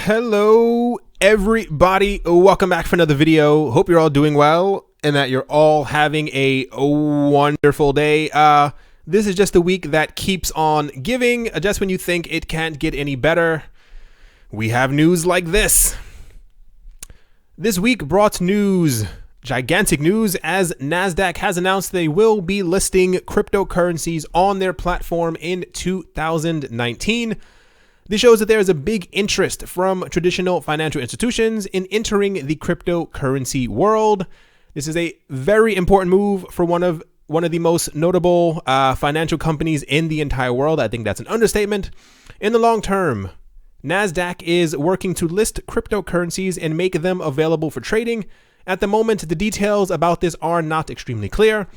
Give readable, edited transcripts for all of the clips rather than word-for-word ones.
Hello everybody, welcome back for another video. Hope you're all doing well and that you're all having a wonderful day. This is just a week that keeps on giving. Just when you think it can't get any better, we have news like this. This week brought news, gigantic news, as NASDAQ has announced they will be listing cryptocurrencies on their platform in 2019. This shows that there is a big interest from traditional financial institutions in entering the cryptocurrency world. This is a very important move for one of the most notable financial companies in the entire world. I think that's an understatement. In the long term, NASDAQ is working to list cryptocurrencies and make them available for trading. At the moment, the details about this are not extremely clear.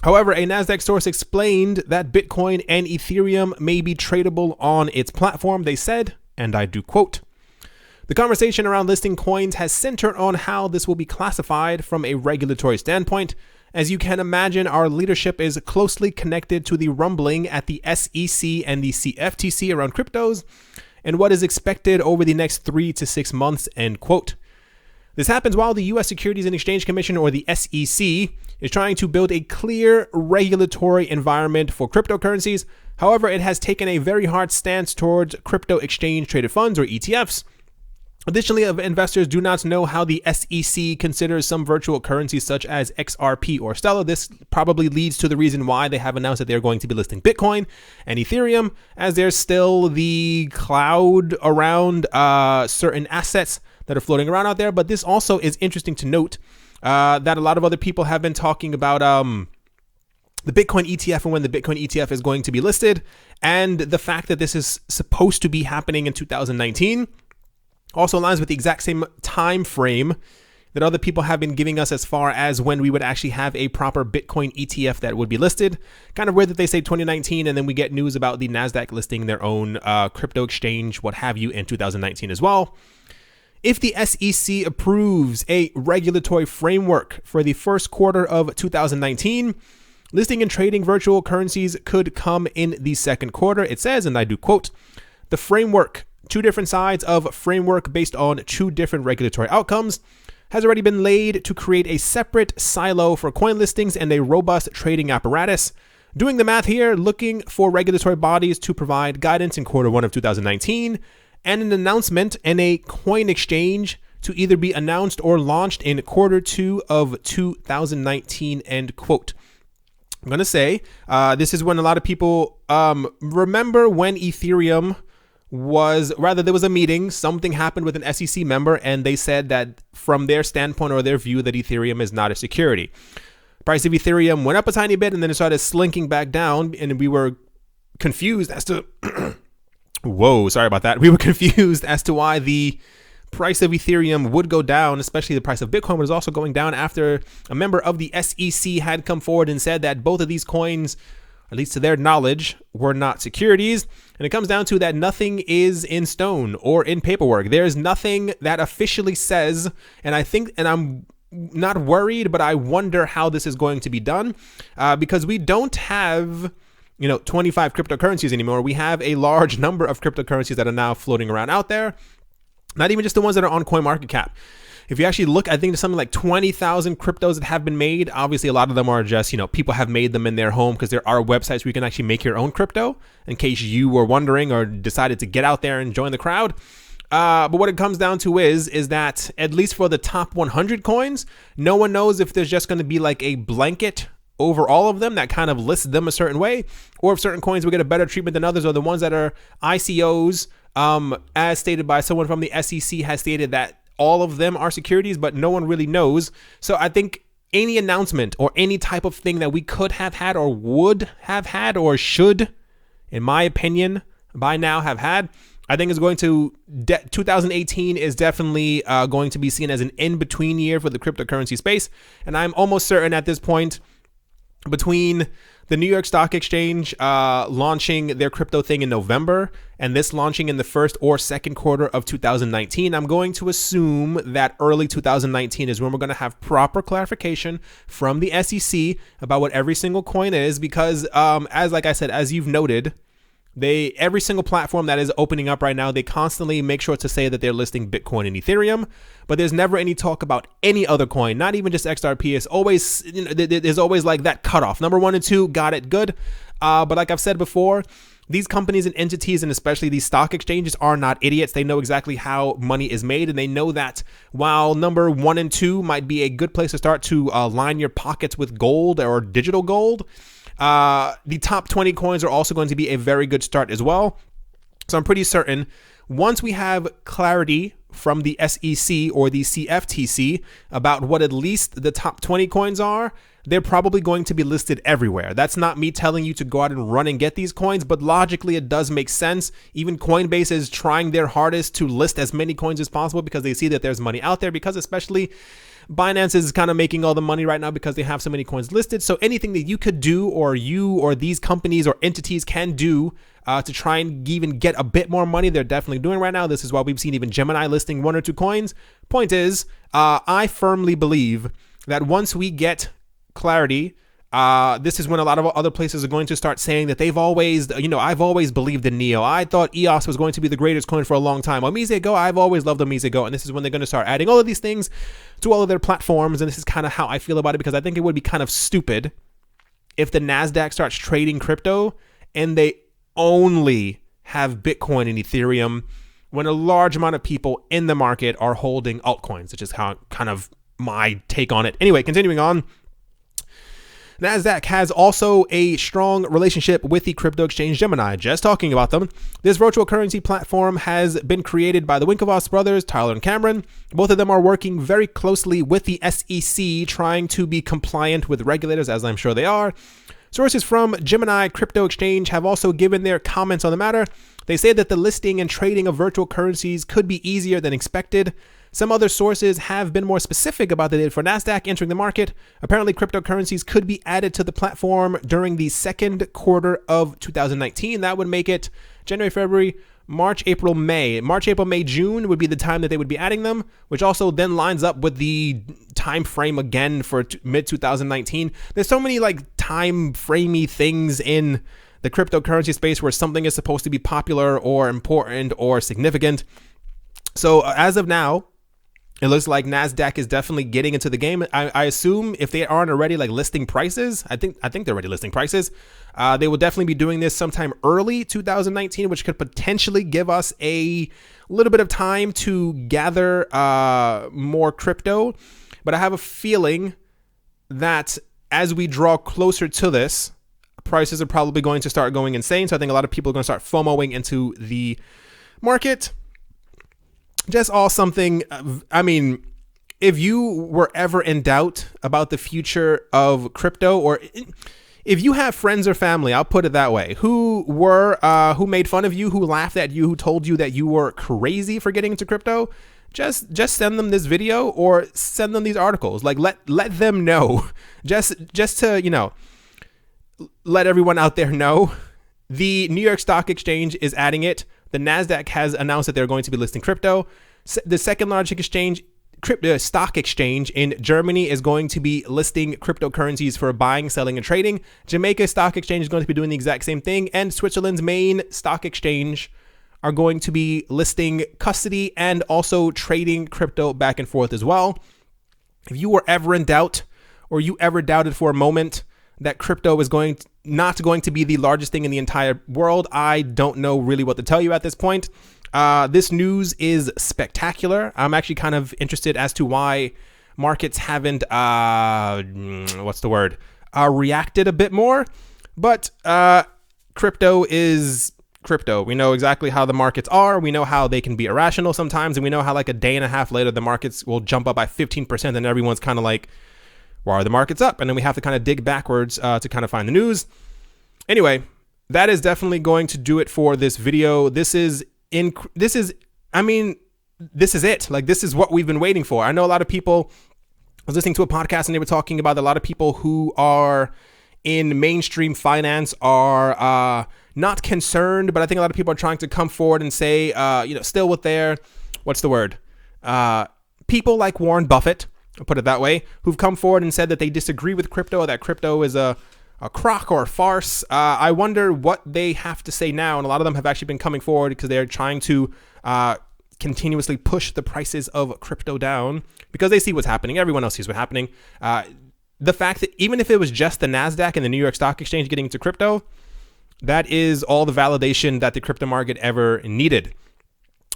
However, a NASDAQ source explained that Bitcoin and Ethereum may be tradable on its platform. They said, and I do quote, "The conversation around listing coins has centered on how this will be classified from a regulatory standpoint. As you can imagine, our leadership is closely connected to the rumbling at the SEC and the CFTC around cryptos and what is expected over the next 3 to 6 months," end quote. This happens while the U.S. Securities and Exchange Commission, or the SEC, is trying to build a clear regulatory environment for cryptocurrencies. However, it has taken a very hard stance towards crypto exchange traded funds, or ETFs. Additionally, investors do not know how the SEC considers some virtual currencies such as XRP or Stellar. This probably leads to the reason why they have announced that they're going to be listing Bitcoin and Ethereum, as there's still the cloud around certain assets that are floating around out there. But this also is interesting to note that a lot of other people have been talking about the Bitcoin ETF and when the Bitcoin ETF is going to be listed, and the fact that this is supposed to be happening in 2019 also aligns with the exact same time frame that other people have been giving us as far as when we would actually have a proper Bitcoin ETF that would be listed. Kind of weird that they say 2019 and then we get news about the NASDAQ listing their own crypto exchange, what have you, in 2019 as well. If the SEC approves a regulatory framework for the first quarter of 2019, listing and trading virtual currencies could come in the second quarter. It says, and I do quote, "The framework, two different sides of framework based on two different regulatory outcomes, has already been laid to create a separate silo for coin listings and a robust trading apparatus. Doing the math here, looking for regulatory bodies to provide guidance in quarter one of 2019, and an announcement and a coin exchange to either be announced or launched in quarter two of 2019, end quote. I'm going to say this is when a lot of people remember when Ethereum there was a meeting, something happened with an SEC member, and they said that from their standpoint or their view that Ethereum is not a security. Price of Ethereum went up a tiny bit and then it started slinking back down, and we were confused as to whoa, sorry about that. We were confused as to why the price of Ethereum would go down, especially the price of Bitcoin was also going down after a member of the SEC had come forward and said that both of these coins, at least to their knowledge, were not securities. And it comes down to that nothing is in stone or in paperwork. There's nothing that officially says, and I'm not worried, but I wonder how this is going to be done because we don't have 25 cryptocurrencies anymore. We have a large number of cryptocurrencies that are now floating around out there. Not even just the ones that are on CoinMarketCap. If you actually look, I think there's something like 20,000 cryptos that have been made. Obviously, a lot of them are just, people have made them in their home because there are websites where you can actually make your own crypto, in case you were wondering or decided to get out there and join the crowd. But what it comes down to is that at least for the top 100 coins, no one knows if there's just going to be like a blanket over all of them that kind of lists them a certain way, or if certain coins will get a better treatment than others, or the ones that are ICOs, as stated by someone from the SEC, has stated that all of them are securities, but no one really knows. So I think any announcement or any type of thing that we could have had or would have had or should, in my opinion, by now have had, I think is going to 2018 is definitely going to be seen as an in-between year for the cryptocurrency space. And I'm almost certain at this point, between the New York Stock Exchange launching their crypto thing in November and this launching in the first or second quarter of 2019, I'm going to assume that early 2019 is when we're going to have proper clarification from the SEC about what every single coin is, because as like I said, as you've noted, Every single platform that is opening up right now, they constantly make sure to say that they're listing Bitcoin and Ethereum, but there's never any talk about any other coin, not even just XRP. It's always, there's always like that cutoff. Number 1 and 2, got it, good. But like I've said before, these companies and entities, and especially these stock exchanges, are not idiots. They know exactly how money is made, and they know that while number 1 and 2 might be a good place to start to line your pockets with gold or digital gold, the top 20 coins are also going to be a very good start as well. So I'm pretty certain once we have clarity from the SEC or the CFTC about what at least the top 20 coins are, they're probably going to be listed everywhere. That's not me telling you to go out and run and get these coins, but logically it does make sense. Even Coinbase is trying their hardest to list as many coins as possible because they see that there's money out there, because especially Binance is kind of making all the money right now because they have so many coins listed. So anything that you could do, or you or these companies or entities can do to try and even get a bit more money, they're definitely doing right now. This is why we've seen even Gemini listing 1 or 2 coins. Point is, I firmly believe that once we get clarity, this is when a lot of other places are going to start saying that they've always, I've always believed in Neo. I thought EOS was going to be the greatest coin for a long time. Omise Go, I've always loved Omise Go. And this is when they're going to start adding all of these things to all of their platforms. And this is kind of how I feel about it, because I think it would be kind of stupid if the NASDAQ starts trading crypto and they only have Bitcoin and Ethereum when a large amount of people in the market are holding altcoins, which is how kind of my take on it. Anyway, continuing on. NASDAQ has also a strong relationship with the crypto exchange Gemini. Just talking about them, this virtual currency platform has been created by the Winklevoss brothers, Tyler and Cameron. Both of them are working very closely with the SEC, trying to be compliant with regulators, as I'm sure they are. Sources from Gemini Crypto Exchange have also given their comments on the matter. They say that the listing and trading of virtual currencies could be easier than expected. Some other sources have been more specific about the date for NASDAQ entering the market. Apparently, cryptocurrencies could be added to the platform during the second quarter of 2019. That would make it January, February, March, April, May. March, April, May, June would be the time that they would be adding them, which also then lines up with the time frame again for mid-2019. There's so many like time framey things in the cryptocurrency space where something is supposed to be popular or important or significant. So as of now, it looks like NASDAQ is definitely getting into the game. I assume if they aren't already like listing prices, I think they're already listing prices. They will definitely be doing this sometime early 2019, which could potentially give us a little bit of time to gather more crypto. But I have a feeling that as we draw closer to this, prices are probably going to start going insane. So I think a lot of people are going to start FOMOing into the market. Just all something, I mean, if you were ever in doubt about the future of crypto, or if you have friends or family, I'll put it that way, who made fun of you, who laughed at you, who told you that you were crazy for getting into crypto, just send them this video or send them these articles. Like let them know, just to, let everyone out there know. The New York Stock Exchange is adding it. The NASDAQ has announced that they're going to be listing crypto. The second largest exchange, stock exchange in Germany, is going to be listing cryptocurrencies for buying, selling, and trading. Jamaica Stock Exchange is going to be doing the exact same thing. And Switzerland's main stock exchange are going to be listing custody and also trading crypto back and forth as well. If you were ever in doubt, or you ever doubted for a moment that crypto is not going to be the largest thing in the entire world, I don't know really what to tell you at this point. This news is spectacular. I'm actually kind of interested as to why markets haven't, reacted a bit more. But crypto is crypto. We know exactly how the markets are. We know how they can be irrational sometimes. And we know how like a day and a half later, the markets will jump up by 15% and everyone's kind of like, why are the markets up? And then we have to kind of dig backwards to kind of find the news. Anyway, that is definitely going to do it for this video. This is it. Like, this is what we've been waiting for. I know a lot of people, I was listening to a podcast and they were talking about a lot of people who are in mainstream finance are not concerned, but I think a lot of people are trying to come forward and say, still with their, people like Warren Buffett, I'll put it that way, who've come forward and said that they disagree with crypto, that crypto is a a crock or a farce. I wonder what they have to say now, and a lot of them have actually been coming forward because they're trying to continuously push the prices of crypto down because they see what's happening. Everyone else sees what's happening. The fact that even if it was just the NASDAQ and the New York Stock Exchange getting into crypto, that is all the validation that the crypto market ever needed.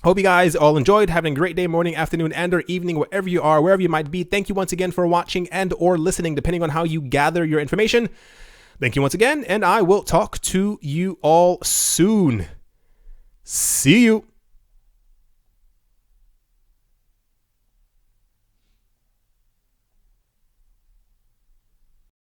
Hope you guys all enjoyed, having a great day, morning, afternoon, and or evening, wherever you are, wherever you might be. Thank you once again for watching and or listening, depending on how you gather your information. Thank you once again, and I will talk to you all soon. See you.